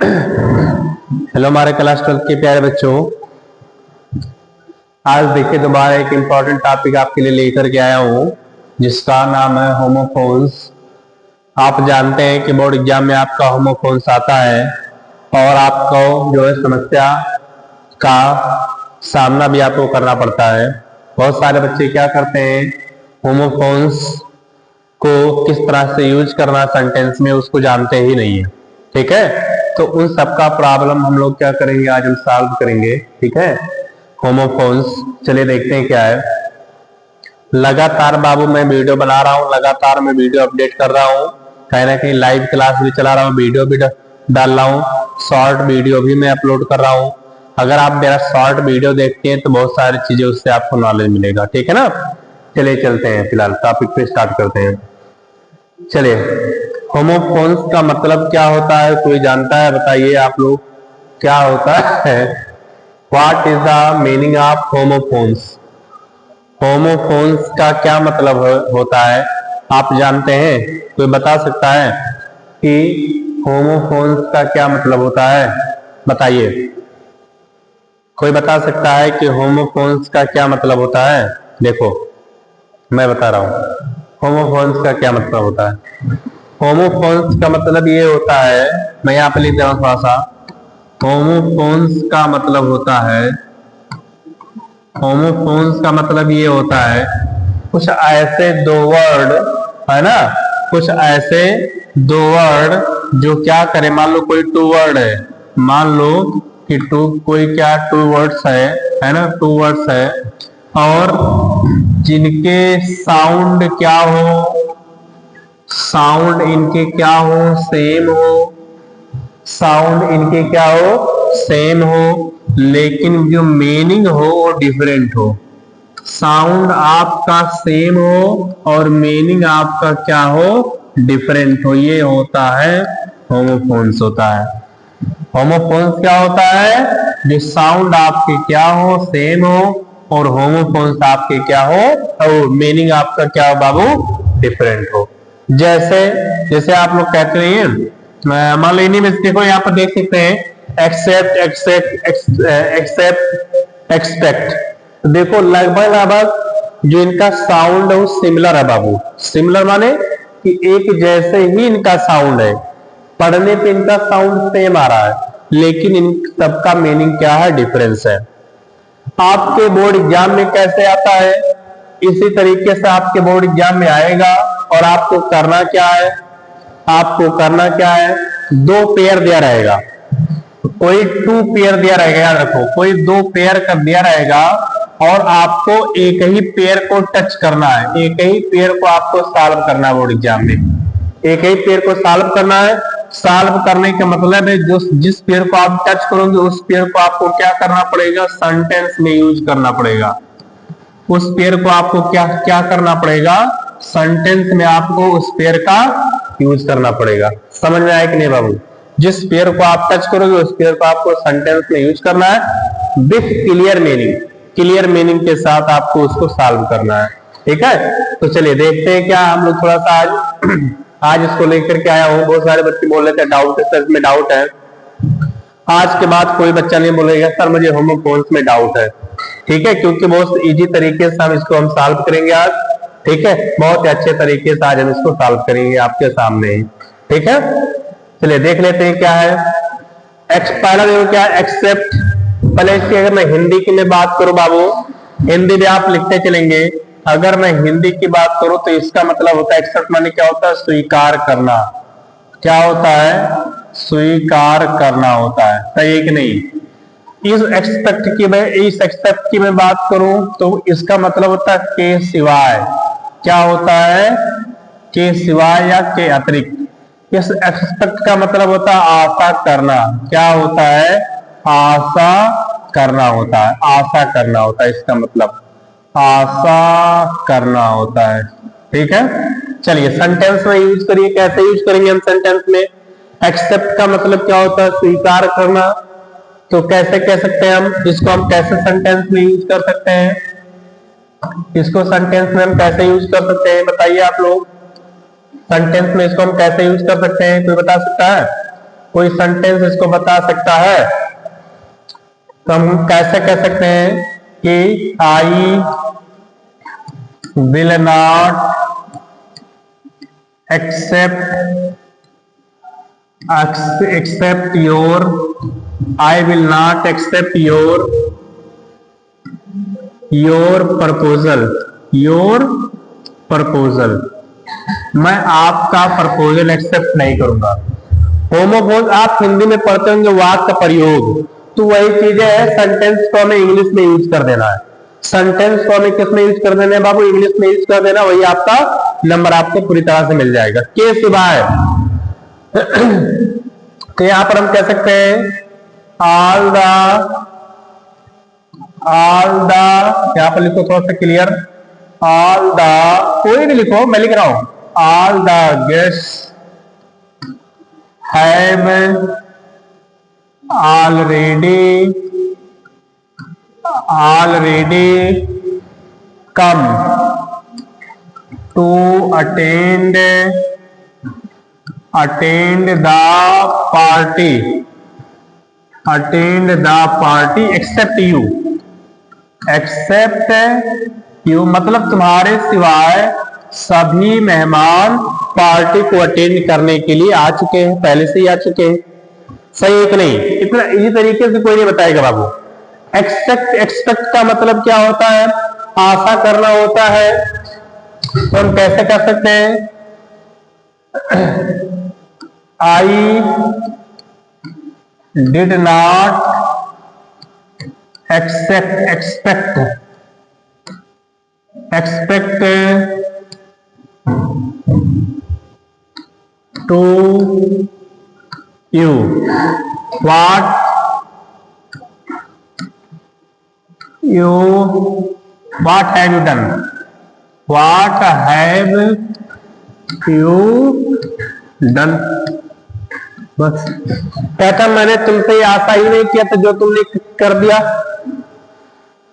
Hello हमारे class 12 के प्यारे बच्चों। आज देखिए दोबारा एक इम्पॉर्टेंट टॉपिक आपके लिए लेकर के आया हूँ जिसका नाम है होमोफोन्स। आप जानते हैं कि बोर्ड एग्जाम में आपका होमोफोन्स आता है और आपको जो है समस्या का सामना भी आपको करना पड़ता है। बहुत सारे बच्चे क्या करते हैं, होमोफोन्स को किस तरह से यूज करना सेंटेंस में उसको जानते ही नहीं है। ठीक है, तो उन सबका प्रॉब्लम हम लोग क्या करेंगे, आज हम सॉल्व करेंगे। ठीक है, होमोफोन्स चलिए देखते हैं क्या है। लगातार बाबू मैं वीडियो बना रहा हूँ, लगातार मैं वीडियो अपडेट कर रहा हूँ, कहीं ना कहीं लाइव क्लास भी चला रहा हूँ, वीडियो भी डाल रहा हूँ, शॉर्ट वीडियो भी मैं अपलोड कर रहा हूँ। अगर आप मेरा शॉर्ट वीडियो देखते हैं तो बहुत सारी चीजें उससे आपको नॉलेज मिलेगा। ठीक है ना, चलिए चलते हैं, फिलहाल टॉपिक पे स्टार्ट करते हैं। चलिए, होमोफोन्स का मतलब क्या होता है, कोई जानता है? बताइए आप लोग, क्या होता है? What is the meaning of homophones? Homophones का क्या मतलब होता है, आप जानते हैं? कोई बता सकता है कि होमोफोन्स का क्या मतलब होता है? बताइए, कोई बता सकता है कि होमोफोन्स का क्या मतलब होता है? देखो मैं बता रहा हूं होमोफोन्स का क्या मतलब होता है। होमोफोन्स का मतलब ये होता है, मैं यहाँ पे लिख दे रहा हूं थोड़ा सा। होमोफोन्स का मतलब होता है, होमोफोन्स का मतलब ये होता है, कुछ ऐसे दो वर्ड है ना, कुछ ऐसे दो वर्ड जो क्या करे, मान लो कोई टू वर्ड है, मान लो कि कोई क्या टू वर्ड्स है ना, टू वर्ड्स है और जिनके साउंड क्या हो, साउंड इनके क्या हो, सेम हो, साउंड इनके क्या हो, सेम हो, लेकिन जो मीनिंग हो वो डिफरेंट हो। साउंड आपका सेम हो और मीनिंग आपका क्या हो, डिफरेंट हो, ये होता है होमोफोन्स होता है। होमोफोन्स क्या होता है, जो साउंड आपके क्या हो, सेम हो, और होमोफोन्स आपके क्या हो, और मीनिंग आपका क्या हो बाबू, डिफरेंट हो। जैसे जैसे आप लोग कहते हैं, मान लो इन्हीं में देखो, यहाँ पर देख सकते हैं एक्सेप्ट एक्सेप्ट एक्सेप्ट एक्सपेक्ट। तो देखो लगभग लगभग जो इनका साउंड है वो सिमिलर है बाबू। सिमिलर माने कि एक जैसे ही इनका साउंड है, पढ़ने पे इनका साउंड सेम आ रहा है, लेकिन इन सबका मीनिंग क्या है, डिफरेंस है। आपके बोर्ड एग्जाम में कैसे आता है, इसी तरीके से आपके बोर्ड एग्जाम में आएगा। और आपको करना क्या है, आपको करना क्या है, दो पेयर दिया रहेगा, कोई टू पेयर दिया रहेगा, याद रखो कोई दो पेयर का दिया रहेगा और आपको एक ही पेयर को टच करना है, एक ही पेयर को आपको सॉल्व करना है बोर्ड एग्जाम में, एक ही पेयर को सॉल्व करना है। सॉल्व करने का मतलब है जो जिस पेयर को आप टच करोगे उस पेयर को आपको क्या करना पड़ेगा, सेंटेंस में यूज करना पड़ेगा। उस पेयर को आपको क्या क्या करना पड़ेगा, सेंटेंस में आपको उस पेयर का यूज करना पड़ेगा। समझ में आया कि नहीं बाबू? जिस पेयर को आप टच करोगे उस पेयर को आपको सेंटेंस में यूज करना है with clear meaning, clear meaning के साथ आपको उसको सॉल्व करना है। ठीक है, तो चलिए देखते हैं क्या हम लोग थोड़ा सा आज इसको लेकर के आया हूँ। बहुत सारे बच्चे बोल रहे थे डाउट है सर, में डाउट है। आज के बाद कोई बच्चा नहीं बोलेगा सर मुझे होमोफोन्स में डाउट है। ठीक है, क्योंकि बहुत इजी तरीके से हम इसको सॉल्व करेंगे आज। ठीक है, बहुत ही अच्छे तरीके से आज हम इसको सॉल्व करेंगे आपके सामने ही। ठीक है, चलिए देख लेते हैं क्या है। पहला देखो क्या है, एक्सेप्ट। पहले इसकी अगर मैं हिंदी की में बात करूं बाबू, हिंदी में आप लिखते चलेंगे। अगर मैं हिंदी की बात करूं तो इसका मतलब होता है, एक्सेप्ट माने क्या होता है, स्वीकार करना। क्या होता है, स्वीकार करना होता है। सही है कि नहीं? इस एक्सेप्ट की मैं बात करूं तो इसका मतलब होता है के सिवाय। क्या होता है, के सिवाय या के अतिरिक्त। इस एक्सपेक्ट का मतलब होता है आशा करना। क्या होता है, आशा करना होता है, आशा करना होता है, इसका मतलब आशा करना होता है। ठीक है, चलिए सेंटेंस में यूज करिए। कैसे यूज करेंगे हम सेंटेंस में? एक्सेप्ट का मतलब क्या होता है, स्वीकार करना। तो कैसे कह सकते हैं हम इसको, हम कैसे सेंटेंस में यूज कर सकते हैं, इसको सेंटेंस में हम कैसे यूज कर सकते हैं, बताइए आप लोग। सेंटेंस में इसको हम कैसे यूज कर सकते हैं, कोई बता सकता है? कोई सेंटेंस इसको बता सकता है? तो हम कैसे कह सकते हैं कि I will not accept your, I will not accept your proposal, मैं आपका प्रपोजल एक्सेप्ट नहीं करूंगा। होमोफोन आप हिंदी में पढ़ते होंगे वाक्य का प्रयोग, तो वही चीजें है सेंटेंस को हमें इंग्लिश में यूज कर देना है। सेंटेंस को हमें किस में यूज कर देना है बाबू? इंग्लिश में यूज कर देना, वही आपका नंबर आपको पूरी तरह से मिल जाएगा के सिवाय। तो यहां पर हम कह सकते हैं ऑल द, यहां पर लिखो थोड़ा सा क्लियर, ऑल द, कोई भी लिखो, मैं लिख रहा हूं, all the guests have already come to attend the party except you, मतलब तुम्हारे सिवाय सभी मेहमान पार्टी को अटेंड करने के लिए आ चुके हैं, पहले से ही आ चुके हैं। सही है कि नहीं? इतना इसी तरीके से कोई नहीं बताएगा बाबू। एक्सपेक्ट का मतलब क्या होता है? आशा करना होता है। तो हम कैसे कर सकते हैं? I did not expect to you what have you done? बस कहता मैंने तुमसे ये आशा ही नहीं किया था जो तुमने कर दिया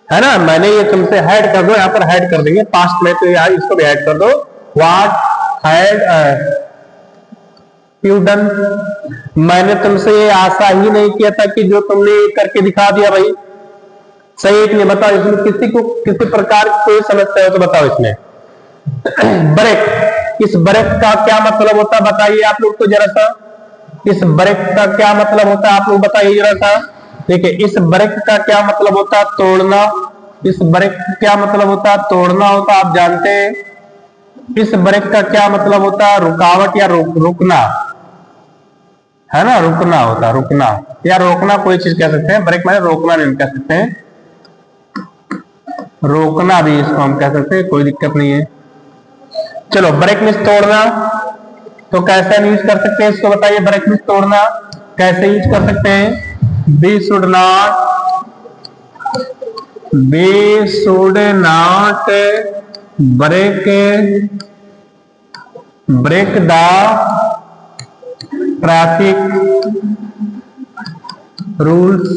है ना, मैंने ये तुमसे हेड कर दो, यहाँ पर हेड कर देंगे पास्ट में, तो यहाँ इसको भी हेड कर दो, व्हाट हैड यू डन, मैंने तुमसे ये आशा ही नहीं किया था कि जो तुमने करके दिखा दिया भाई। सही है कि नहीं? बताओ, इसमें किसी प्रकार की कोई समस्या हो तो बताओ इसमें। ब्रेक, इस ब्रेक का क्या मतलब होता है बताइए आप लोग तो जरा सा, इस ब्रेक का क्या मतलब होता है आप लोग बताइए जरा सा। देखिए, इस ब्रेक का क्या मतलब होता है? तोड़ना। इस ब्रेक का क्या मतलब होता है? तोड़ना होता है, आप जानते हैं। इस ब्रेक का क्या मतलब होता है? रुकावट या रुकना, है ना, रुकना होता है, रुकना या रोकना, कोई चीज कह सकते हैं। ब्रेक माने रोकना नहीं कह सकते हैं, रोकना भी इसको हम कह सकते हैं, कोई दिक्कत नहीं है। चलो, ब्रेक मींस तोड़ना, तो कैसे यूज कर सकते हैं इसको बताइए? ब्रेक मींस तोड़ना कैसे यूज कर सकते हैं? We should not break the traffic rules,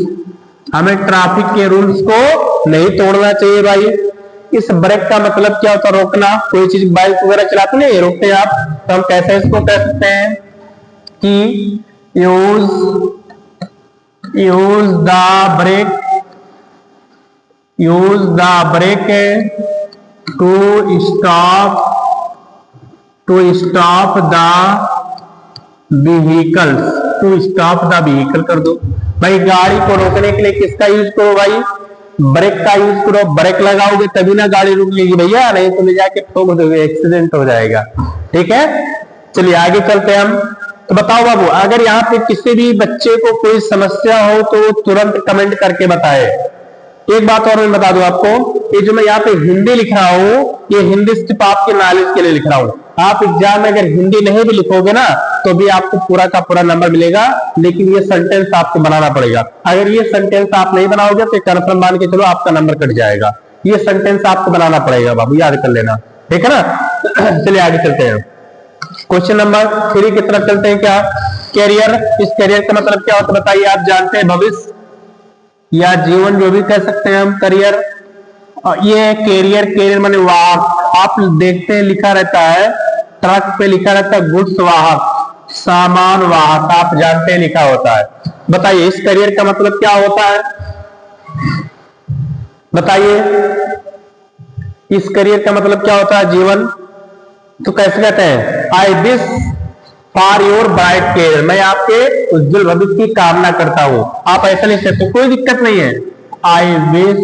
हमें ट्रैफिक के रूल्स को नहीं तोड़ना चाहिए भाई। इस ब्रेक का मतलब क्या होता है? रोकना। कोई चीज बाइक वगैरह चलाते नहीं, रोकते हैं आप, तो हम कैसे इसको कह सकते हैं कि use the brake to stop the vehicle कर दो भाई। गाड़ी को रोकने के लिए किसका यूज करो भाई? ब्रेक का यूज करो। ब्रेक लगाओगे तभी ना गाड़ी रुकेगी भैया, नहीं तो ले जाके ठोक दोगे, एक्सीडेंट हो जाएगा। ठीक है, चलिए आगे चलते हैं हम। तो बताओ बाबू, अगर यहाँ पे किसी भी बच्चे को कोई समस्या हो तो वो तुरंत कमेंट करके बताए। एक बात और मैं बता दूं आपको, ये जो मैं यहाँ पे हिंदी लिख रहा हूँ, ये हिंदी सिर्फ आपके नॉलेज के लिए लिख रहा हूँ। आप एग्जाम में अगर हिंदी नहीं भी लिखोगे ना तो भी आपको पूरा का पूरा नंबर मिलेगा, लेकिन ये सेंटेंस आपको बनाना पड़ेगा। अगर ये सेंटेंस आप नहीं बनाओगे तो कंफर्म मान के चलो आपका नंबर कट जाएगा। ये सेंटेंस आपको बनाना पड़ेगा बाबू, याद कर लेना, ठीक है ना। चलिए आगे चलते हैं, क्वेश्चन नंबर 3 की तरफ चलते हैं। क्या? कैरियर। इस कैरियर का मतलब क्या होता है बताइए? आप जानते हैं, भविष्य या जीवन जो भी कह सकते हैं हम, करियर। ये कैरियर माने वाहक। आप देखते हैं लिखा रहता है, ट्रक पे लिखा रहता है गुड्स वाहक, सामान वाहक, आप जानते हैं लिखा होता है। बताइए इस करियर का मतलब क्या होता है, बताइए इस करियर का मतलब क्या होता है, जीवन। तो कैसे कहते हैं, I wish for your bright career, मैं आपके उज्जवल भविष्य की कामना करता हूं। आप ऐसा लिख सकते, कोई दिक्कत नहीं है। I wish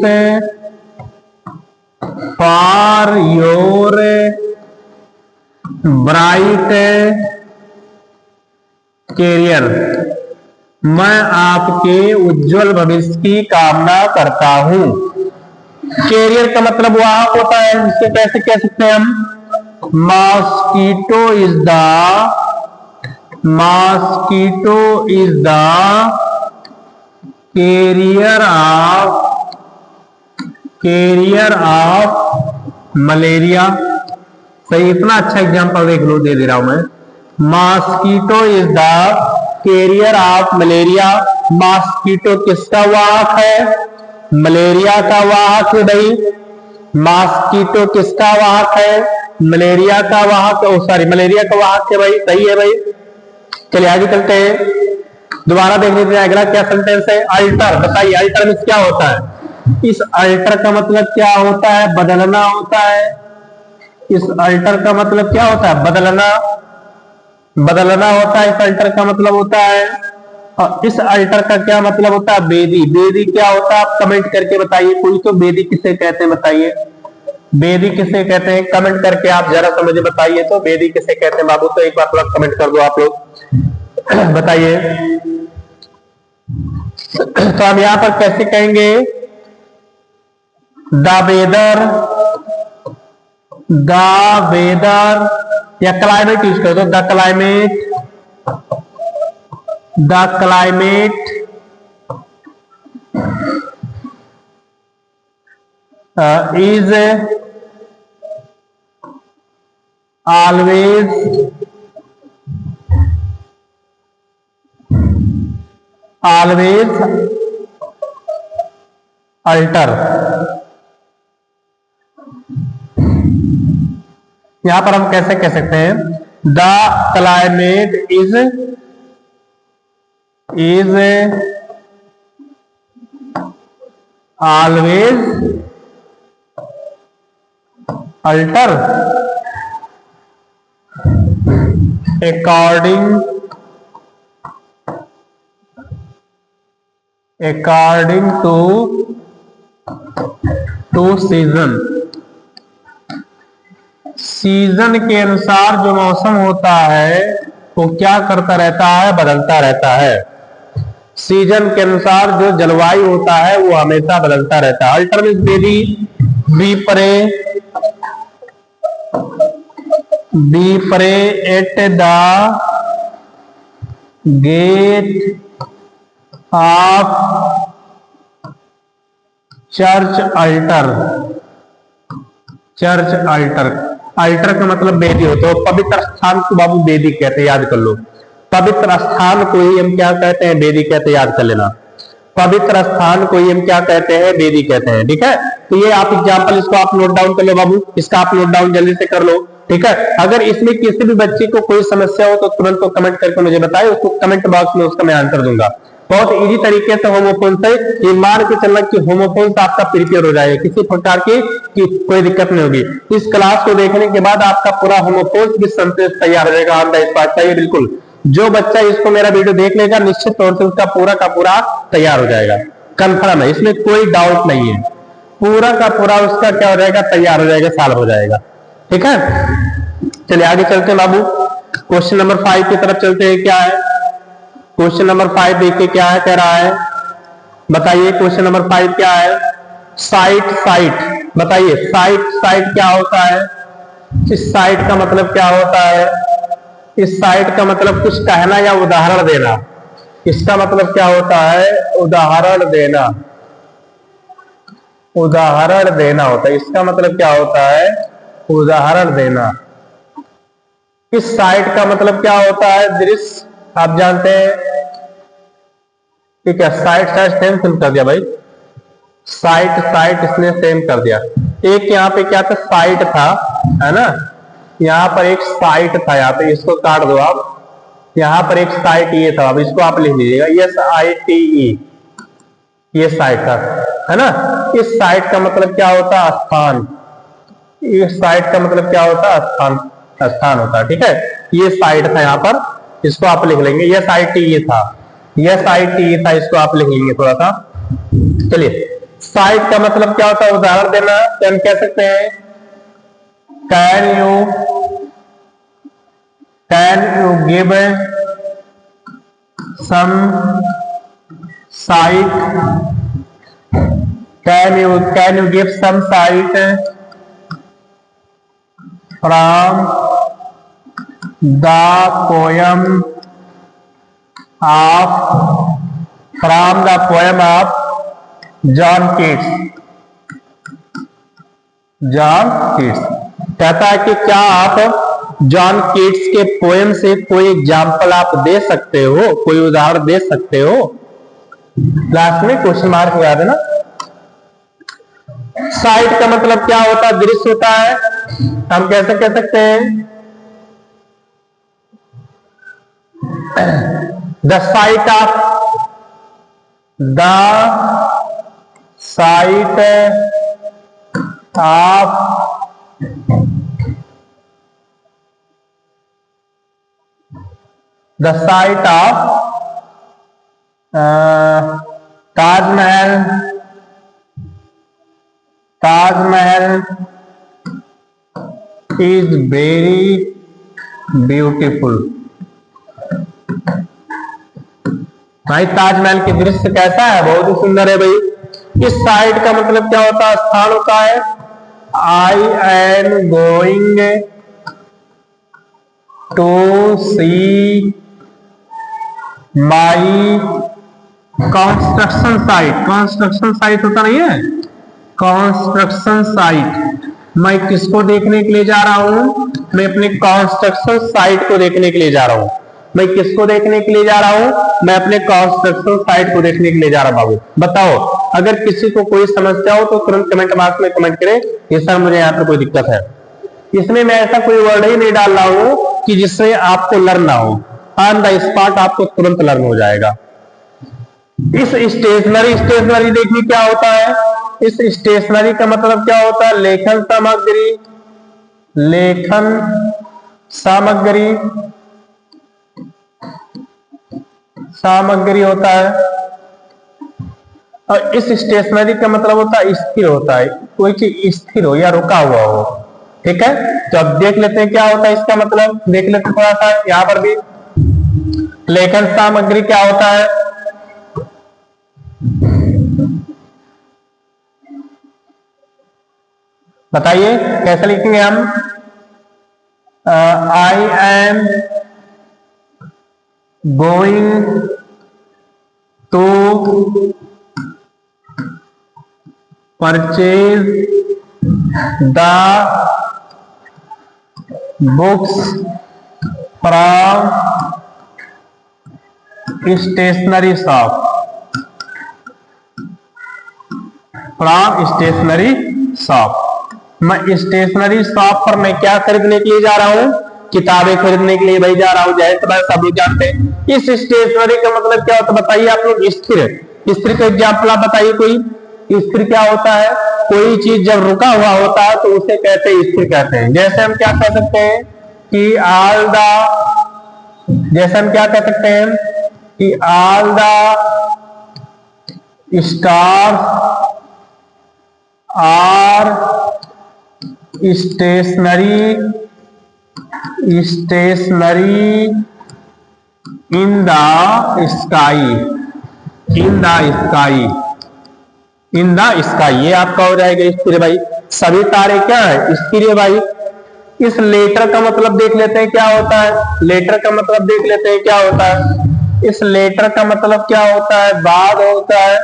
for your bright career, मैं आपके उज्जवल भविष्य की कामना करता हूं। कैरियर का मतलब वहां होता है, इसको कैसे कह सकते हैं हम, mosquito is the carrier of malaria. सही, इतना अच्छा एग्जांपल देख लो, दे रहा हूं मैं। Mosquito is the carrier of malaria. Mosquito किसका वाहक है, मलेरिया का वाहक है भाई। मॉस्किटो किसका वाहक है, मलेरिया का वाहक, सॉरी मलेरिया का वाहक है भाई, सही है भाई। चलिए आगे चलते हैं, दोबारा देख लेते हैं अगला क्या सेंटेंस है। अल्टर, बताइए अल्टर में क्या होता है। इस अल्टर का मतलब क्या होता है, बदलना होता है। इस अल्टर का मतलब क्या होता है, बदलना, बदलना होता है। इस अल्टर का मतलब होता है, और इस अल्टर का क्या मतलब होता है, बेदी। बेदी क्या होता है, आप कमेंट करके बताइए, कोई तो बेदी किसे कहते हैं बताइए, बेदी किसे कहते हैं, कमेंट करके आप जरा सा मुझे बताइए तो बेदी किसे कहते हैं बाबू। तो एक बार थोड़ा कमेंट कर दो आप लोग बताइए। तो हम यहां पर कैसे कहेंगे, द वेदर, द वेदर, या क्लाइमेट यूज कर दो, the climate, the climate is always alter। यहां पर हम कैसे कह सकते हैं, the climate is always alter according to season. Season के अनुसार जो मौसम होता है वो क्या करता रहता है, बदलता रहता है। सीजन के अनुसार जो जलवायु होता है वो हमेशा बदलता रहता है। Altar means be pray at the gate of church altar. Church altar, altar का मतलब बेदी होता है। पवित्र स्थान को बाबू बेदी कहते हैं, याद कर लो। पवित्र स्थान को ही हम क्या कहते हैं, बेदी कहते हैं, याद कर लेना। पवित्र स्थान को ही हम क्या कहते हैं, बेदी कहते हैं, ठीक है। तो ये आप एग्जांपल, इसको आप नोट डाउन कर लो बाबू, इसका आप नोट डाउन जल्दी से कर लो, ठीक है। अगर इसमें किसी भी बच्चे को कोई समस्या हो तो तुरंत तो कमेंट करके मुझे बताए, उसको कमेंट बॉक्स में उसका मैं आंसर दूंगा। बहुत इजी तरीके से होमोफोन से मान के चलना कि होमोफोन से आपका प्रिपेयर हो जाएगा, किसी प्रकार की कोई दिक्कत नहीं होगी। इस क्लास को देखने के बाद आपका पूरा होमोफोन भी सेंटेंस तैयार हो जाएगा ऑन द स्पॉट। चाहिए बिल्कुल, जो बच्चा इसको मेरा वीडियो देख लेगा निश्चित तौर से उसका पूरा का पूरा तैयार हो जाएगा, कंफर्म है, इसमें कोई डाउट नहीं है। पूरा का पूरा उसका क्या हो जाएगा, तैयार हो जाएगा, साल हो जाएगा, ठीक है। चलिए आगे चलते हैं बाबू, क्वेश्चन नंबर 5 की तरफ चलते हैं। क्या है क्वेश्चन नंबर 5, देखिए क्या है, कह रहा है, बताइए क्वेश्चन नंबर 5 क्या है। साइट, साइट बताइए, साइट, साइट क्या होता है। इस साइट का मतलब क्या होता है, इस साइट का मतलब कुछ कहना या उदाहरण देना। इसका मतलब क्या होता है, उदाहरण देना, उदाहरण देना होता है। इसका मतलब क्या होता है, उदाहरण देना। इस साइट का मतलब क्या होता है, दृश्य, आप जानते हैं, ठीक है। साइट साइट सेम कर दिया भाई, साइट साइट इसने सेम कर दिया। एक यहाँ पे क्या था, साइट था, है ना, यहाँ पर एक साइट था, यहाँ पे इसको काट दो आप, यहां पर एक साइट ये था, अब इसको आप लिख लीजिएगा SITE, ये साइट था, है ना। इस साइट का मतलब क्या होता है? स्थान। इस साइट का मतलब क्या होता है? स्थान, स्थान होता है, ठीक है। ये साइट था यहाँ पर, इसको आप लिख लेंगे SITE था, SITE था, इसको आप लिख लेंगे थोड़ा सा। चलिए, साइट का मतलब क्या होता है? उदाहरण देना, तो हम कह सकते हैं can you give some cite, can you give some cite from the poem of John Keats. John Keats कहता है कि क्या आप जॉन कीट्स के पोएम से कोई एग्जाम्पल आप दे सकते हो, कोई उदाहरण दे सकते हो? लास्ट में क्वेश्चन मार्क याद है ना। साइट का मतलब क्या होता है? दृश्य होता है। हम कैसे कह सकते हैं? The site of Taj Mahal is very beautiful. भाई ताजमहल की दृश्य कैसा है? बहुत ही सुंदर है भाई। इस साइट का मतलब क्या होता है? स्थान होता है। I am going to see my construction site. Construction site होता नहीं है, कंस्ट्रक्शन साइट। मैं किसको देखने के लिए जा रहा हूं? मैं अपने कंस्ट्रक्शन साइट को देखने के लिए जा रहा हूं। मैं किसको देखने के लिए जा रहा हूं? मैं अपने कंस्ट्रक्शन साइट को देखने के लिए जा रहा हूं। बाबू बताओ, अगर किसी को कोई समस्या हो तो तुरंत कमेंट बॉक्स में कमेंट करें, ये सर मुझे यहाँ पर कोई दिक्कत है। इसमें मैं ऐसा कोई वर्ड ही नहीं डाल रहा हूं कि जिससे आपको लर्न ना हो, ऑन द स्पॉट आपको तुरंत लर्न हो जाएगा। इस स्टेशनरी देखिए क्या होता है। इस स्टेशनरी का मतलब क्या होता है? लेखन सामग्री, लेखन सामग्री, सामग्री होता है। और इस स्टेशनरी का मतलब होता है स्थिर होता है, कोई चीज स्थिर हो या रुका हुआ हो, ठीक है। तो अब देख लेते हैं क्या होता है इसका मतलब, देख लेते हैं थोड़ा सा यहां पर भी। लेखन सामग्री क्या होता है? बताइए कैसे लिखेंगे हम? I am going to purchase the books from stationery shop, from stationery shop. मैं स्टेशनरी शॉप पर मैं क्या खरीदने के लिए जा रहा हूं? किताबें खरीदने के लिए भाई जा रहा हूं। जैसे बात सब लोग जानते हैं। इस स्टेशनरी का मतलब क्या होता है बताइए आप लोग? स्थिर। स्थिर का एग्जाम्पल आप बताइए कोई। स्थिर क्या होता है? कोई चीज जब रुका हुआ होता है तो उसे कहते हैं स्थिर कहते हैं। जैसे हम क्या कह सकते हैं कि ऑल द, जैसे हम क्या कह सकते हैं कि all the stars are stationary in the sky, in the sky, in the sky. ये आपका हो जाएगा स्थिर भाई। सभी तारे क्या है? स्थिर है भाई। इस लेटर का मतलब देख लेते हैं क्या होता है। लेटर का मतलब देख लेते हैं क्या होता है। इस लेटर का मतलब क्या होता है? बाद होता है,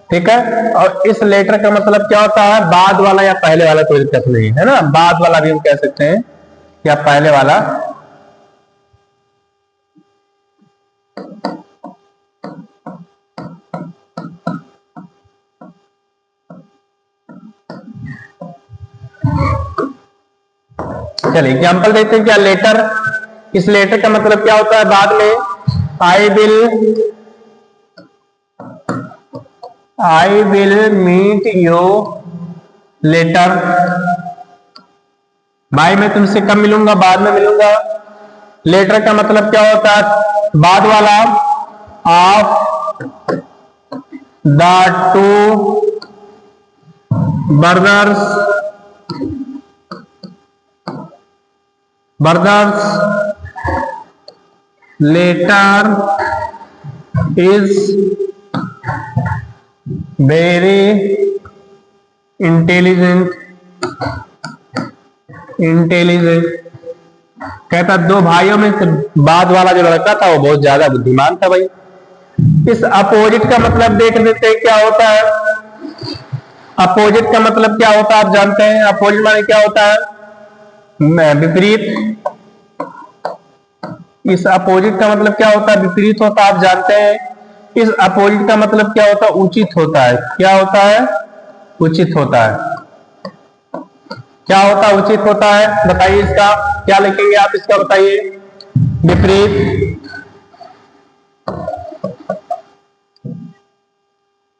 ठीक है। और इस लेटर का मतलब क्या होता है? बाद वाला या पहले वाला, कोई दिक्कत नहीं है ना। बाद वाला भी हम कह सकते हैं या पहले वाला। चलिए एग्जांपल देते हैं क्या। लेटर, इस लेटर का मतलब क्या होता है बाद में, I will meet you later. भाई मैं तुमसे कब मिलूंगा, बाद में मिलूंगा। लेटर का मतलब क्या होता है, बाद वाला। Of the two brothers latter is very intelligent. कहता दो भाइयों में से बाद वाला जो लड़का था वो बहुत ज्यादा बुद्धिमान था भाई। इस अपोजिट का मतलब देख लेते हैं क्या होता है। अपोजिट का मतलब क्या होता है आप जानते हैं, अपोजिट माने क्या होता है, विपरीत। इस अपोजिट का मतलब क्या होता है, विपरीत होता है, आप जानते हैं। इस अपोजिट का मतलब क्या होता है, उचित होता है। क्या होता है, उचित होता है। क्या होता है, उचित होता है। बताइए इसका क्या लिखेंगे आप, इसका बताइए। विपरीत।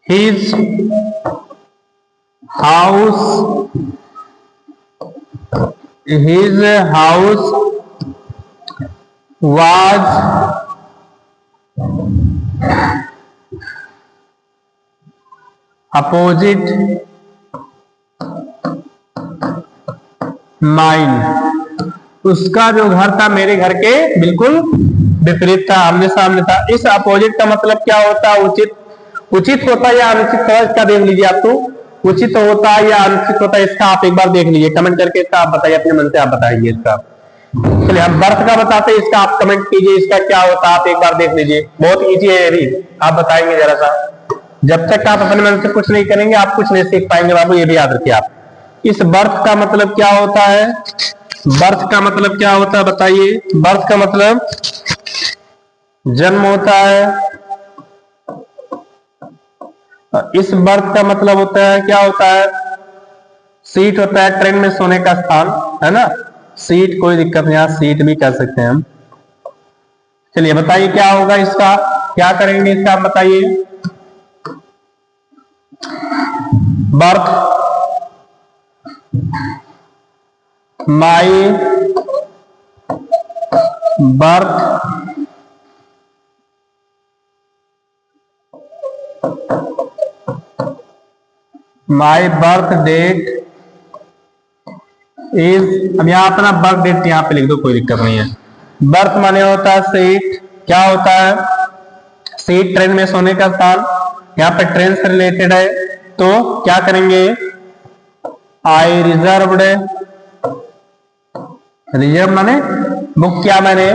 His house was opposite mine। उसका जो घर था मेरे घर के बिल्कुल विपरीत था, आमने सामने था। इस अपोजिट का मतलब क्या होता है, उचित। उचित होता है या अनुचित होता है, इसका देख लीजिए आप। तो उचित होता है या अनुचित होता है, इसका आप एक बार देख लीजिए, कमेंट करके इसका आप बताइए, अपने मन से आप बताइए इसका। चलिए हम बर्थ का बताते हैं, इसका आप कमेंट कीजिए, इसका क्या होता है आप एक बार देख लीजिए। बहुत इजी है ये भी, आप बताएंगे जरा सा। जब तक आप अपने मन से कुछ नहीं करेंगे आप कुछ नहीं सीख पाएंगे बाबू, ये भी याद रखिए आप। इस बर्थ का मतलब क्या होता है, बर्थ का मतलब क्या होता है बताइए। बर्थ का मतलब जन्म होता है। इस बर्थ का मतलब होता है, क्या होता है, सीट होता है, ट्रेन में सोने का स्थान है ना, सीट, कोई दिक्कत नहीं, यहां सीट भी कह सकते हैं हम। चलिए बताइए क्या होगा इसका, क्या करेंगे इसका आप बताइए। Birth, my birth date is, अब यहां अपना बर्थ डेट यहां पे लिख दो, कोई दिक्कत नहीं है। बर्थ माने होता है सीट, क्या होता है, सीट ट्रेन में सोने का स्थान। यहाँ पे ट्रेन से रिलेटेड है तो क्या करेंगे, आई रिजर्व्ड, रिजर्व माने बुक किया मैंने,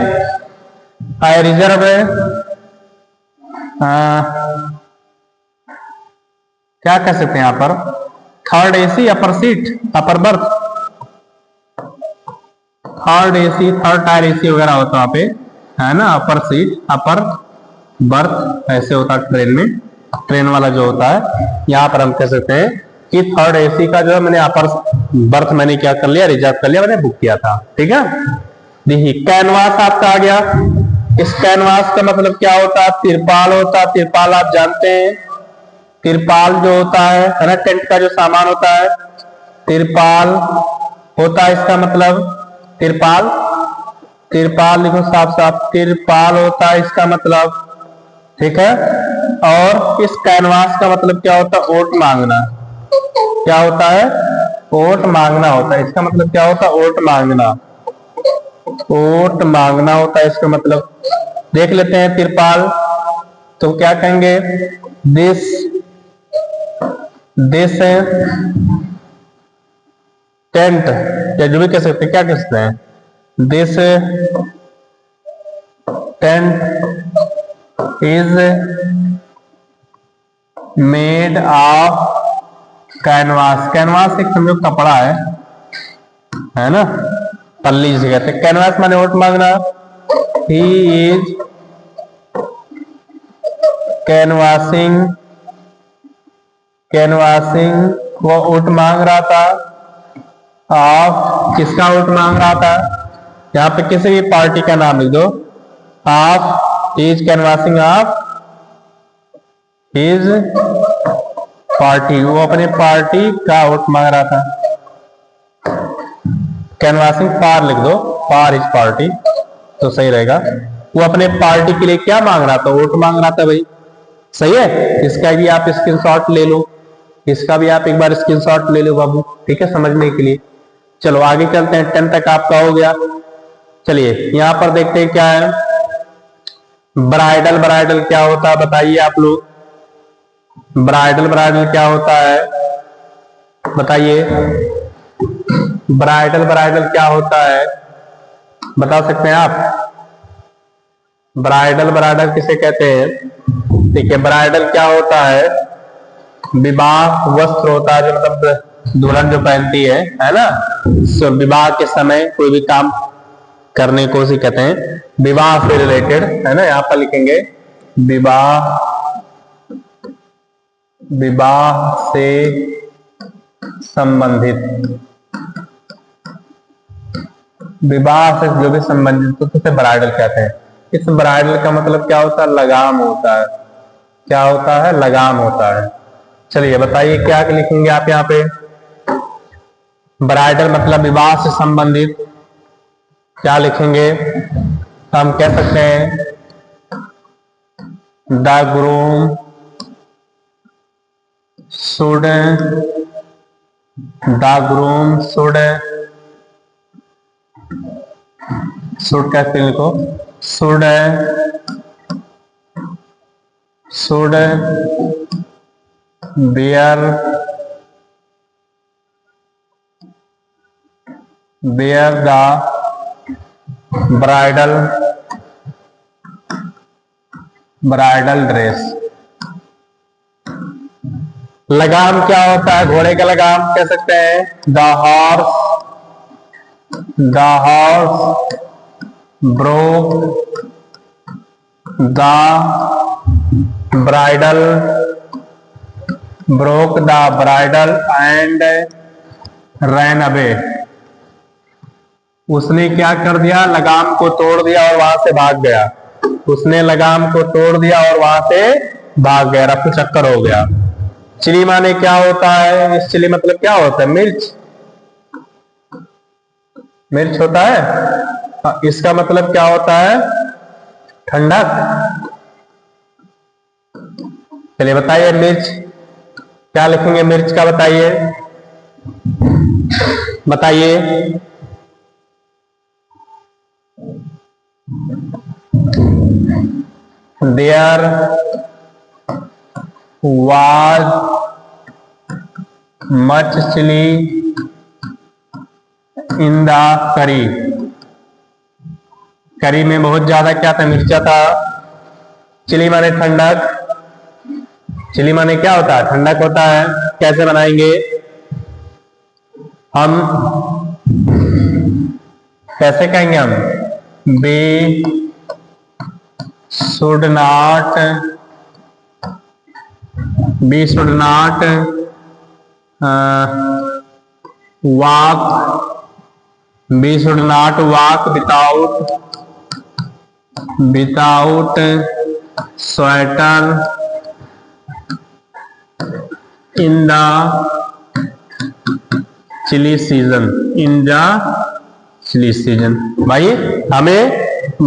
आई रिजर्व क्या कह सकते हैं यहाँ पर, third AC upper seat, upper berth, third AC, third tier AC वगैरह होता है वहां पे, है ना, अपर सीट, अपर बर्थ ऐसे होता है ट्रेन में। ट्रेन वाला जो होता है, यहाँ पर हम कह सकते हैं कि थर्ड एसी का जो है मैंने अपर बर्थ मैंने क्या कर लिया, रिजर्व कर लिया, मैंने बुक किया था। ठीक है, देखिए कैनवास आपका आ गया। इस कैनवास का मतलब क्या होता है, तिरपाल होता है। तिरपाल आप जानते हैं, तिरपाल जो होता है ना, टेंट का जो सामान होता है, तिरपाल होता है। इसका मतलब तिरपाल, तिरपाल लिखो साफ साफ, तिरपाल होता है इसका मतलब। ठीक है, और इस कैनवास का मतलब क्या होता है, ओट मांगना। क्या होता है, ओट मांगना होता है। इसका मतलब क्या होता है, ओट मांगना, ओट मांगना होता है इसका मतलब। देख लेते हैं तिरपाल, तो क्या कहेंगे, दिस दिस टेंट, या जो भी कह सकते हैं, क्या कह सकते हैं, this tent is made of canvas. Canvas एक समझो कपड़ा है ना, पल्ली जिसे कहते हैं। कैनवास माने ओट मांगना, ही इज कैनवासिंग, कैनवासिंग, वो ओट मांग रहा था, ऑफ, किसका ओट मांग रहा था, यहाँ पे किसी भी पार्टी का नाम लिख दो। Of is canvassing of is party, वो अपने पार्टी का वोट मांग रहा था। कैनवासिंग फॉर लिख दो, फॉर इज पार्टी तो सही रहेगा। वो अपने पार्टी के लिए क्या मांग रहा था? वोट मांग रहा था भाई। सही है। इसका भी आप स्क्रीनशॉट ले लो, इसका भी आप एक बार स्क्रीनशॉट ले लो बाबू, ठीक है, समझने के लिए। चलो आगे चलते हैं। 10 तक आपका हो गया। चलिए यहां पर देखते हैं क्या है। ब्राइडल, ब्राइडल क्या होता है बताइए आप लोग। ब्राइडल, ब्राइडल क्या होता है बताइए। ब्राइडल, ब्राइडल क्या होता है बता सकते हैं आप? ब्राइडल, ब्राइडल किसे कहते हैं? देखिए ब्राइडल क्या होता है, विवाह वस्त्र होता है जो मतलब दुल्हन जो पहनती है ना। सो विवाह के समय कोई भी काम करने को उसे कहते हैं विवाह से रिलेटेड, है ना। यहां पर लिखेंगे विवाह, विवाह से संबंधित, विवाह से जो भी संबंधित तो उसे ब्राइडल कहते हैं। इस ब्राइडल का मतलब क्या होता है? लगाम होता है। क्या होता है? लगाम होता है। चलिए बताइए क्या लिखेंगे आप यहाँ पे? ब्राइडल मतलब विवाह से संबंधित, क्या लिखेंगे? हम कह सकते हैं the groom should, the groom should, should कैसे लिखो? Should, should bear, bear the bridal, bridal dress। लगाम क्या होता है? घोड़े का लगाम कह सकते हैं the horse, the horse broke the bridle, broke the bridle and ran away। उसने क्या कर दिया? लगाम को तोड़ दिया और वहां से भाग गया। उसने लगाम को तोड़ दिया और वहां से भाग गया, रफू चक्कर हो गया। चिली माने क्या होता है? इस चिली मतलब क्या होता है? मिर्च, मिर्च होता है। इसका मतलब क्या होता है? ठंडक। चलिए बताइए मिर्च क्या लिखेंगे? मिर्च का बताइए, बताइए। There was much chilli in the curry, curry में बहुत ज्यादा क्या था? मिर्चा था। चिली माने ठंडक, चिली माने क्या होता है? ठंडक होता है। कैसे बनाएंगे हम? कैसे कहेंगे हम? We should not, we should not walk, we should not walk without, without sweater in the chilly season, in the chilly season. भाई हमें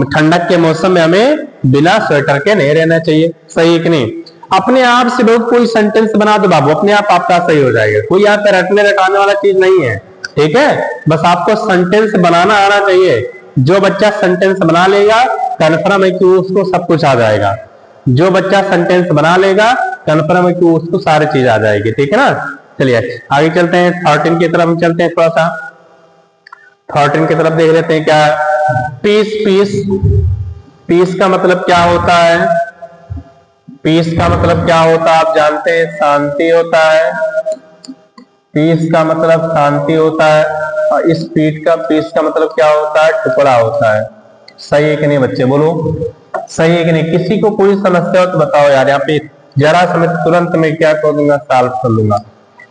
ठंडक के मौसम में हमें बिना स्वेटर के नहीं रहना चाहिए। सही है कि नहीं? अपने आप से लोग कोई सेंटेंस बना दो बाबू, अपने आप आपका सही हो जाएगा। कोई यहाँ पे रटने रटाने वाला चीज नहीं है, ठीक है। बस आपको सेंटेंस बनाना आना चाहिए। जो बच्चा सेंटेंस बना लेगा कन्फर्म है कि उसको सब कुछ आ जाएगा। जो बच्चा सेंटेंस बना लेगा कन्फर्म है कि उसको सारी चीज आ जाएगी, ठीक है ना। चलिए आगे चलते हैं, 13 की तरफ चलते हैं। थोड़ा सा 13 की तरफ देख लेते हैं क्या। पीस, पीस, पीस का मतलब क्या होता है? पीस का मतलब क्या होता है आप जानते हैं? शांति होता है। पीस का मतलब शांति होता है। और इस पीस का मतलब क्या होता है? टुकड़ा होता है। सही है कि नहीं बच्चे? बोलो सही है कि नहीं? किसी को कोई समस्या हो तो बताओ यार, यहाँ पे जरा समय तुरंत में क्या कर दूंगा, सॉल्व कर लूंगा।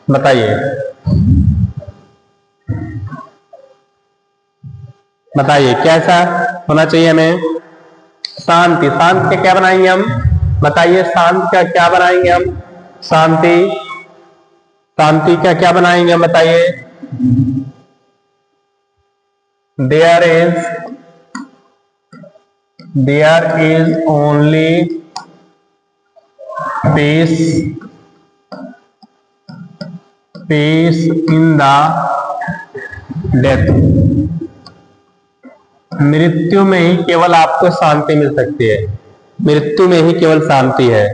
बताइए बताइए कैसा होना चाहिए हमें? शांति। शांत के क्या बनाएंगे हम? बताइए शांत का क्या बनाएंगे हम? शांति। शांति का क्या बनाएंगे हम? बताइए। There is only peace in the death. मृत्यु में ही केवल आपको शांति मिल सकती है। मृत्यु में ही केवल शांति है।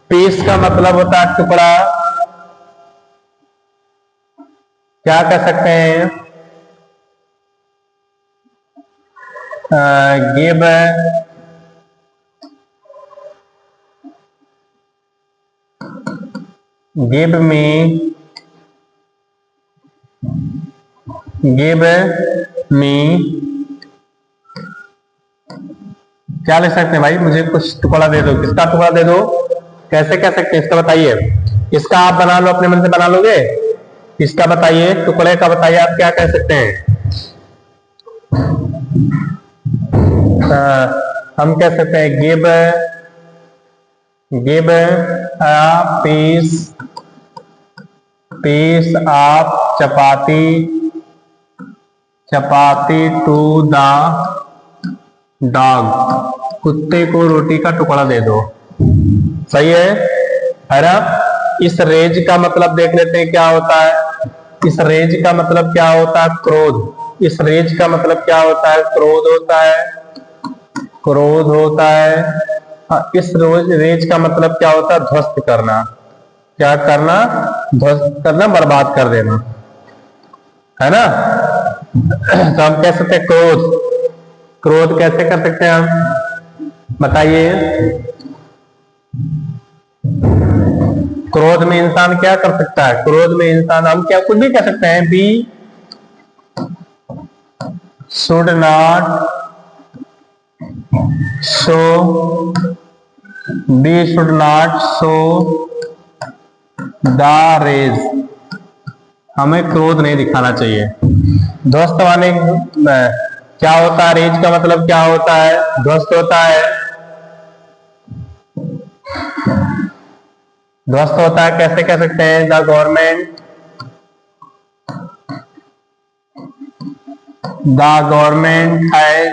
पीस का मतलब होता है टुकड़ा। क्या कह सकते हैं? गिव मी क्या लिख सकते हैं भाई? मुझे कुछ टुकड़ा दे दो। किसका टुकड़ा दे दो? कैसे कह सकते हैं इसका? बताइए। इसका आप बना लो, अपने मन से बना लोगे? इसका बताइए, टुकड़े का बताइए, आप क्या कह सकते हैं? हम कह सकते हैं give a piece of chapati to the dog. कुत्ते को रोटी का टुकड़ा दे दो। सही है ना? इस रेज का मतलब देख लेते हैं क्या होता है। इस रेज का मतलब क्या होता है? क्रोध। इस रेज का मतलब क्या होता है? क्रोध होता है। क्रोध होता है। इस रेज का मतलब क्या होता है? ध्वस्त करना। क्या करना? ध्वस्त करना, बर्बाद कर देना, है ना? तो हम कह सकते हैं क्रोध। क्रोध कैसे कर सकते हैं हम? बताइए। क्रोध में इंसान क्या कर सकता है? क्रोध में इंसान हम क्या कुछ भी कह सकते हैं। We should not show the rage. हमें क्रोध नहीं दिखाना चाहिए। ध्वस्त वाले क्या होता है? रेज का मतलब क्या होता है? ध्वस्त होता है। ध्वस्त होता है। कैसे कह सकते हैं? द गवर्नमेंट हैज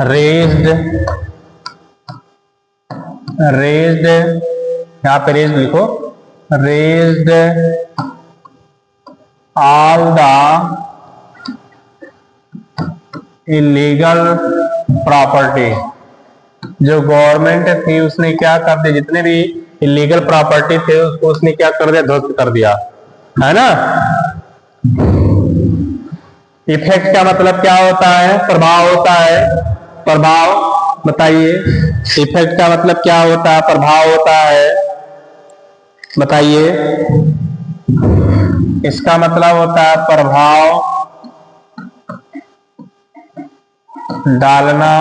रेज्ड, यहां पे रेज लिखो, raised all the illegal property. जो गवर्नमेंट थी उसने क्या कर दिया? जितने भी इलीगल प्रॉपर्टी थे उसको उसने क्या कर दिया? ध्वस्त कर दिया, है ना? इफेक्ट का मतलब क्या होता है? प्रभाव होता है। प्रभाव बताइए। इफेक्ट का मतलब क्या होता है? प्रभाव होता है। बताइए। इसका मतलब होता है प्रभाव डालना।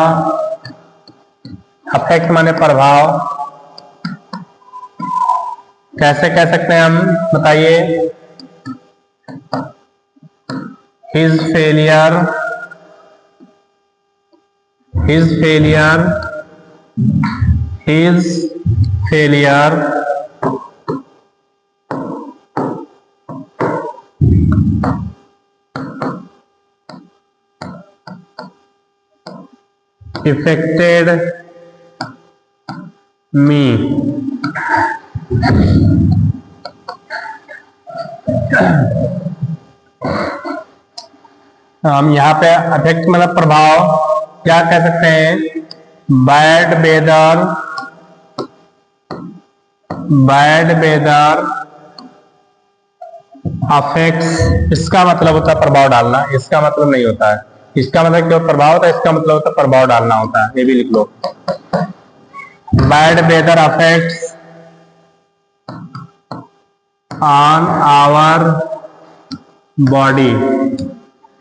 अफेक्ट माने प्रभाव। कैसे कह सकते हैं हम? बताइए। His failure affected me। हम यहाँ पे अफेक्ट मतलब प्रभाव क्या कह सकते हैं? Bad weather affects. इसका मतलब होता है प्रभाव डालना। इसका मतलब नहीं होता है। इसका मतलब क्या प्रभाव होता है? इसका मतलब होता है प्रभाव डालना होता है। ये भी लिख लो। Bad weather affects on our body.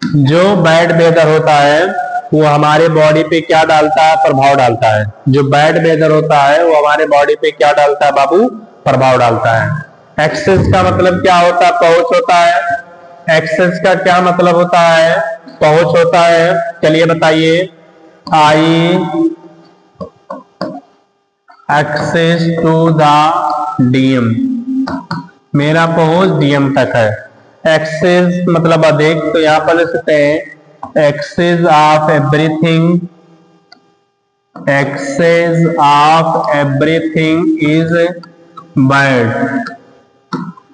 जो बैड वेदर होता है वो हमारे बॉडी पे क्या डालता है? प्रभाव डालता है। जो बैड वेदर होता है वो हमारे बॉडी पे क्या डालता है बाबू? प्रभाव डालता है। एक्सेस का मतलब क्या होता है? पहुंच होता है। एक्सेस का क्या मतलब होता है? पहुंच होता है। चलिए बताइए, आई एक्सेस टू द डीएम, मेरा पहुंच डीएम तक है। एक्सेस मतलब अधिक, तो यहां पर लिख सकते हैं excess of everything, excess of everything is bad.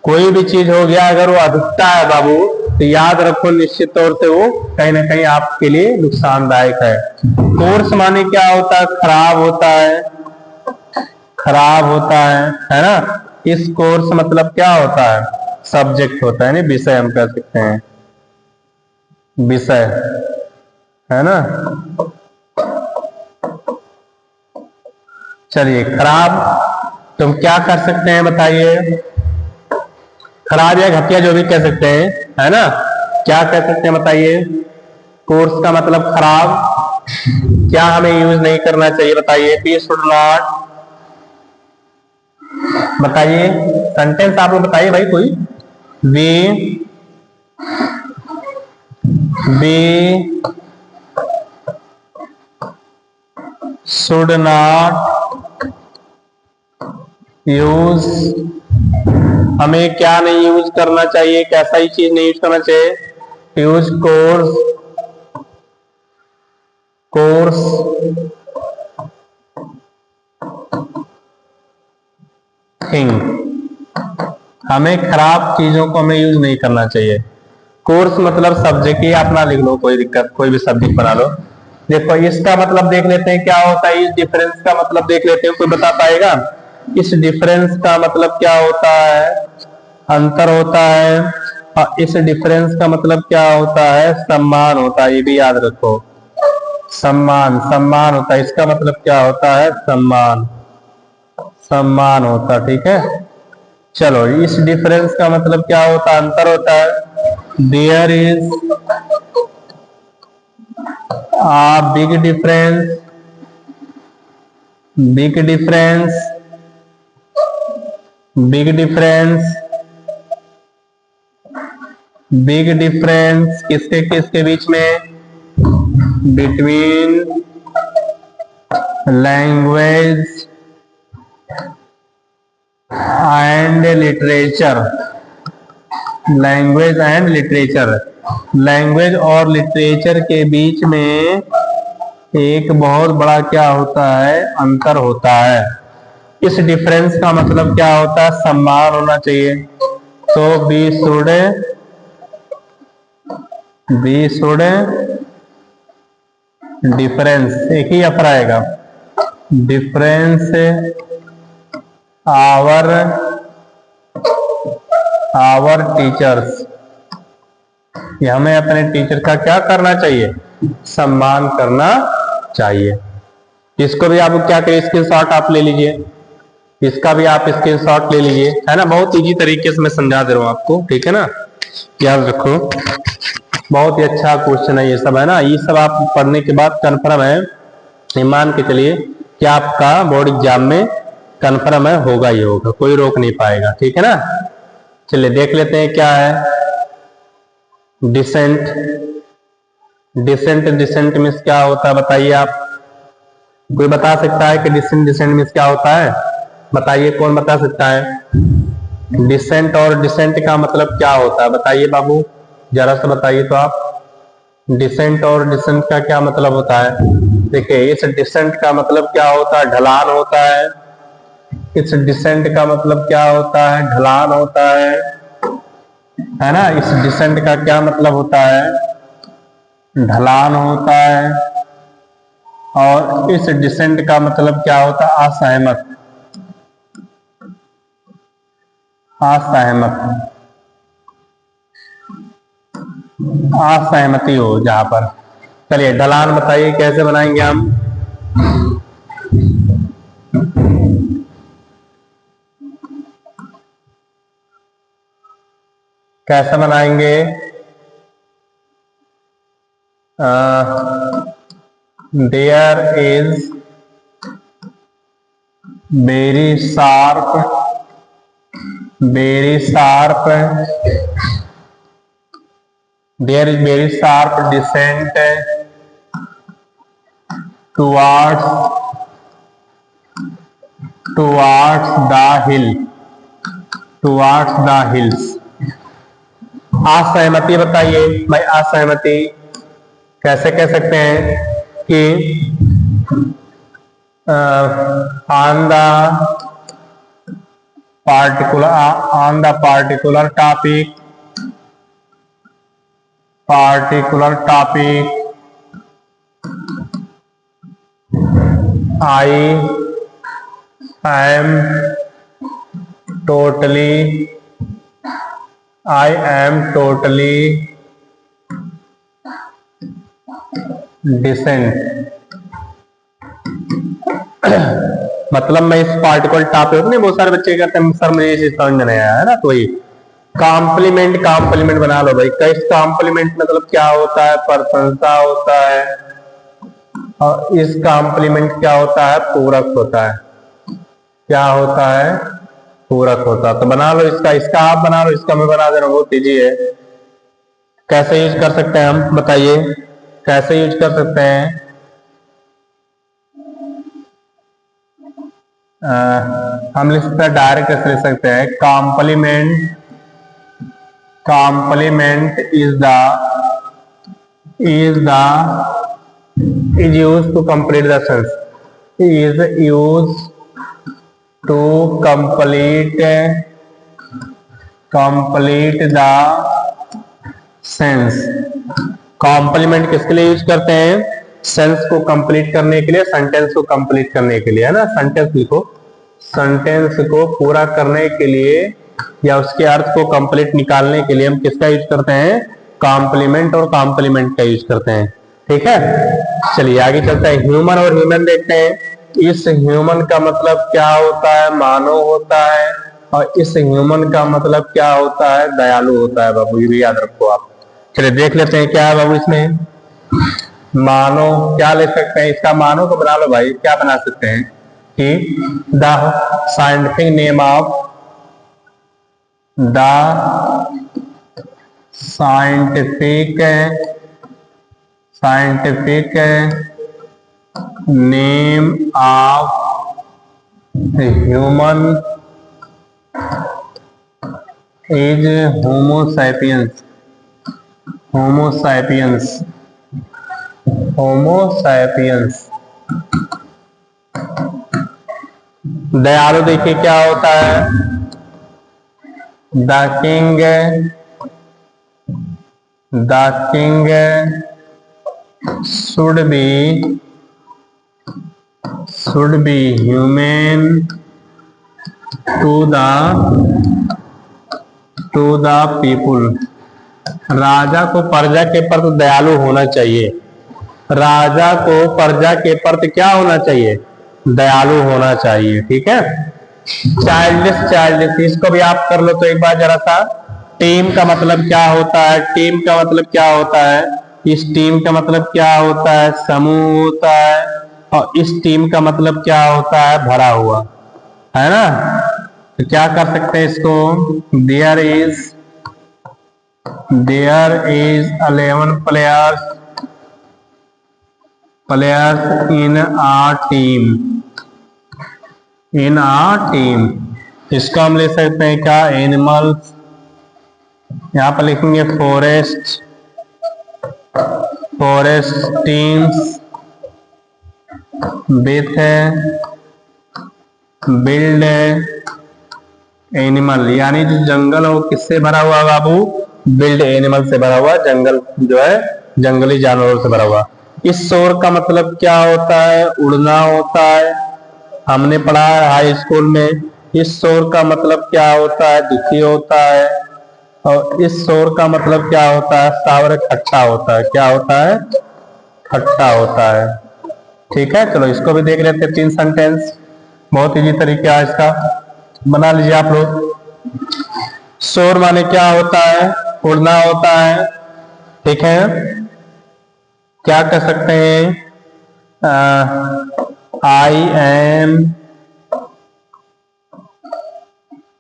कोई भी चीज हो गया अगर वो अधिकता है बाबू, तो याद रखो निश्चित तौर से वो कहीं ना कहीं आपके लिए नुकसानदायक है। कोर्स माने क्या होता है? खराब होता है, खराब होता है ना। इस कोर्स मतलब क्या होता है? सब्जेक्ट होता है ना, विषय हम कह सकते हैं, विषय, है ना। चलिए खराब, तुम क्या कर सकते हैं बताइए? खराब या घटिया जो भी कह सकते हैं, है ना। क्या कह सकते हैं बताइए? कोर्स का मतलब खराब, क्या हमें यूज नहीं करना चाहिए बताइए? वी शुड नॉट, बताइए सेंटेंस आप लोग बताइए भाई कोई। वी शुड नॉट यूज, हमें क्या नहीं यूज करना चाहिए? कैसा ही चीज नहीं यूज करना चाहिए? यूज कोर्स थिंग, हमें खराब चीजों को हमें यूज नहीं करना चाहिए। कोर्स मतलब सब्जेक्ट, ही अपना लिख लो, कोई दिक्कत, कोई भी सब्जेक्ट बना लो। देखो इसका मतलब देख लेते हैं क्या होता है, इस डिफरेंस का मतलब देख लेते हैं, कोई बता पाएगा? इस डिफरेंस का मतलब क्या होता है? अंतर होता है। और इस डिफरेंस का मतलब क्या होता है? सम्मान होता है, ये भी याद रखो। सम्मान, सम्मान होता है, इसका मतलब क्या होता है? सम्मान, सम्मान होता, ठीक है। चलो इस डिफरेंस का मतलब क्या होता है? अंतर होता है। There is a big difference, big difference, big difference, big difference किसके किसके बीच में? between language and literature, language and literature, language और लिटरेचर के बीच में एक बहुत बड़ा क्या होता है? अंतर होता है। इस डिफरेंस का मतलब क्या होता है? सम्मान होना चाहिए। तो बी शुड डिफरेंस, एक ही अपर आएगा, डिफरेंस आवर टीचर्स, ये हमें अपने टीचर का क्या करना चाहिए? सम्मान करना चाहिए। इसको भी आप क्या करिए, स्क्रीनशॉट आप ले लीजिए, इसका भी आप स्क्रीनशॉट ले लीजिए, है ना। बहुत इजी तरीके से मैं समझा दे रहा हूं आपको, ठीक है ना। याद रखो, बहुत ही अच्छा क्वेश्चन है ये सब, है ना। ये सब आप पढ़ने के बाद कन्फर्म है, ये मान के चलिए कि आपका बोर्ड एग्जाम में कन्फर्म है, होगा ही होगा, कोई रोक नहीं पाएगा, ठीक है ना। चलिए देख लेते हैं क्या है डिसेंट। डिसेंट, डिसेंट मीन्स क्या होता है बताइए आप? कोई बता सकता है कि डिसेंट, डिसेंट मीन्स क्या होता है? बताइए, कौन बता सकता है? डिसेंट और डिसेंट का मतलब क्या होता है बताइए बाबू, जरा सा बताइए तो आप। डिसेंट और डिसेंट का क्या मतलब होता है? देखिए इस डिसेंट का मतलब क्या होता है? ढलान होता है। इस डिसेंट का मतलब क्या होता है? ढलान होता है ना। इस डिसेंट का क्या मतलब होता है? ढलान होता है। और इस डिसेंट का मतलब क्या होता है? असहमत, असहमत, असहमति हो जहां पर। चलिए ढलान बताइए कैसे बनाएंगे हम? कैसे बनाएंगे? There is very sharp, very sharp there is very sharp descent towards the hill, towards the hills. असहमति बताइए भाई, असहमति कैसे कह सकते हैं कि on the particular topic I am totally decent। मतलब मैं इस पार्टिकुलर टॉपिक नहीं, बहुत सारे बच्चे कहते हैं सर मुझे ये चीज समझ में नहीं आया है ना, तो वही कॉम्प्लीमेंट बना लो भाई। कई कॉम्प्लीमेंट मतलब क्या होता है, प्रशंसा होता है, और इस कॉम्प्लीमेंट क्या होता है, पूरक होता है। क्या होता है, पूरक होता है। तो बना लो इसका आप बना लो, इसका मैं बना दे रहा हूँ, बहुत ईजी है। कैसे यूज कर सकते हैं हम बताइए, कैसे यूज कर सकते हैं? हम लिख सकते हैं, डायरेक्ट कैसे लिख सकते हैं, complement is used to complete the sentence, is used to complete the sentence। Compliment किसके लिए यूज करते हैं? सेंस को कंप्लीट करने के लिए, सेंटेंस को कंप्लीट करने के लिए, है ना। सेंटेंस लिखो, सेंटेंस को पूरा करने के लिए या उसके अर्थ को कंप्लीट निकालने के लिए हम किसका यूज करते हैं? कॉम्प्लीमेंट और कॉम्प्लीमेंट का यूज करते हैं। ठीक है, चलिए आगे चलते हैं। ह्यूमन और ह्यूमन देखते हैं। इस ह्यूमन का मतलब क्या होता है? मानव होता है। और इस ह्यूमन का मतलब क्या होता है? दयालु होता है बाबू, ये भी याद रखो आप। चलिए देख लेते हैं क्या है बाबू इसमें। मानव क्या ले सकते हैं? इसका मानव को बना लो भाई, क्या बना सकते हैं कि the scientific name of scientific name of human is Homo sapiens. दयालु देखिए क्या होता है? The king should be human to the people। राजा को प्रजा के प्रति दयालु होना चाहिए। राजा को प्रजा के प्रति क्या होना चाहिए? दयालु होना चाहिए। ठीक है, चाइल्डिश इसको भी आप कर लो तो एक बार जरा सा। टीम का मतलब क्या होता है? टीम का मतलब क्या होता है? इस टीम का मतलब क्या होता है? समूह होता है। और इस टीम का मतलब क्या होता है? भरा हुआ, है ना। तो क्या कर सकते हैं इसको? There is 11 players in a team. इसको हम ले सकते हैं क्या? एनिमल्स। यहां पर लिखेंगे forest teams with build animal. यानी जो जंगल हो किससे भरा हुआ बाबू? बिल्ड एनिमल से भरा हुआ। जंगल जो है जंगली जानवरों से भरा हुआ। इस शोर का मतलब क्या होता है? उड़ना होता है। हमने पढ़ा है हाई स्कूल में। इस शोर का मतलब क्या होता है? दुखी होता है। और इस शोर का मतलब क्या होता है? सावर खट्टा होता है। क्या होता है? खट्टा होता है। ठीक है, चलो इसको भी देख लेते हैं। 3 सेंटेंस, बहुत इजी तरीका है इसका, बना लीजिए आप लोग। शोर माने क्या होता है? उड़ना होता है। ठीक है, क्या कर सकते हैं? I am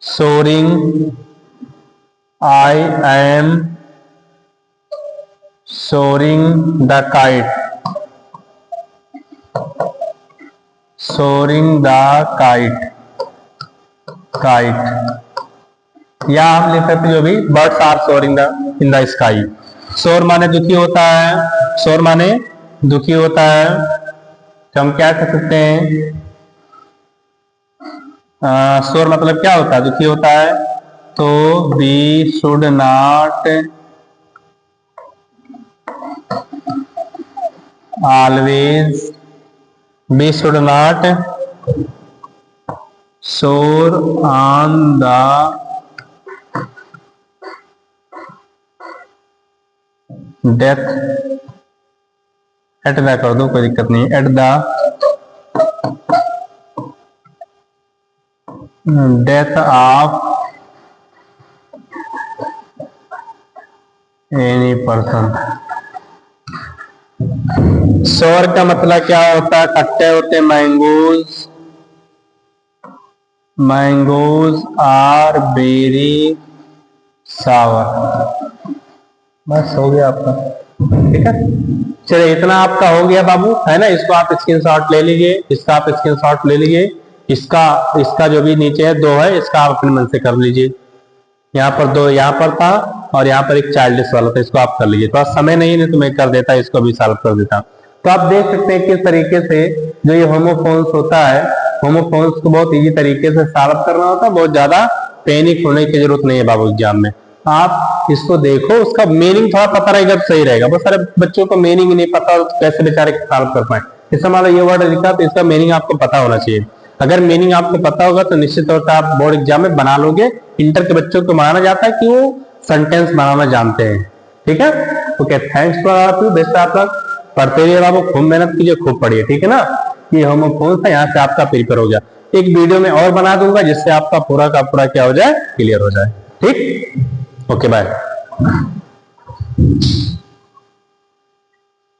soaring, I am soaring the kite, soaring the kite, kite। या हम लिख सकते जो भी birds are soaring the in the sky. Sore माने दुखी होता है, शोर माने दुखी होता है, तो हम क्या कह सकते हैं, शोर मतलब क्या होता है, दुखी होता है। तो we should not always, we should not शोर on the death, at the कर दो, कोई दिक्कत नहीं, at the death of any person. शोर का मतलब क्या होता है, खट्टे होते mangoes, mangoes are very sour. बस हो गया आपका, ठीक है। चलिए इतना आपका हो गया बाबू, है ना। इसको आप स्क्रीनशॉट ले लीजिए, इसका आप स्क्रीनशॉट ले लीजिए, इसका जो भी नीचे है 2 है, इसका आप अपने मन से कर लीजिए। यहाँ पर 2 यहाँ पर था और यहाँ पर एक चाइल्डिश वाला था, इसको आप कर लीजिए। थोड़ा समय नहीं तो मैं कर देता, इसको भी सॉल्व कर देता। तो आप देख सकते हैं किस तरीके से जो ये होमोफोन्स होता है, होमोफोन्स को बहुत इजी तरीके से सॉल्व करना होता है, बहुत ज्यादा पैनिक होने की जरूरत नहीं है बाबू एग्जाम में। आप इसको देखो, उसका मीनिंग थोड़ा पता रहेगा तो सही रहेगा। बहुत सारे बच्चों को मीनिंग नहीं पता तो कैसे बेचारे सॉल्व कर पाए। जैसे मान लो ये वर्ड लिखा तो इसका मीनिंग आपको पता होना चाहिए। अगर मीनिंग आपको पता होगा तो निश्चित तौर पर आप बोर्ड एग्जाम में बना लोगे। इंटर के बच्चों को माना जाता है कि वो सेंटेंस बनाना जानते हैं, ठीक है। Okay, thanks for all, best आप लोग पढ़ते रहिए बाबू, खूब मेहनत कीजिए, खूब पढ़िए, ठीक है ना। ये होमोफोन्स है, यहाँ से आपका प्रिपेयर हो गया। एक वीडियो में और बना दूंगा जिससे आपका पूरा का पूरा क्या हो जाए, क्लियर हो जाए, ठीक। Okay bye.